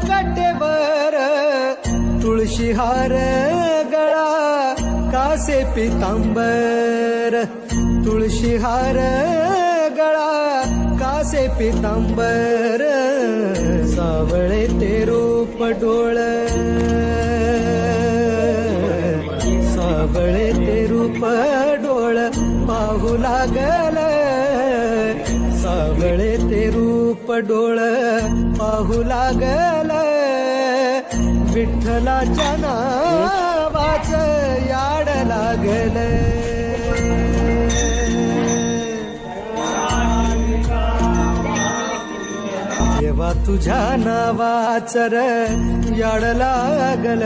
कटेवर तुळशी हार गळा कासे पितांबर तुळशी हार गळा कासे पितांबर सावळे ते रूप डोळ सावळे ते रूप डोळ पाहू लागल सावळे ते रूप डोळ पाहू लागल विठ्ठलाच्या नावाच याड लागल देवा तुझ्या नावाच र याड लागल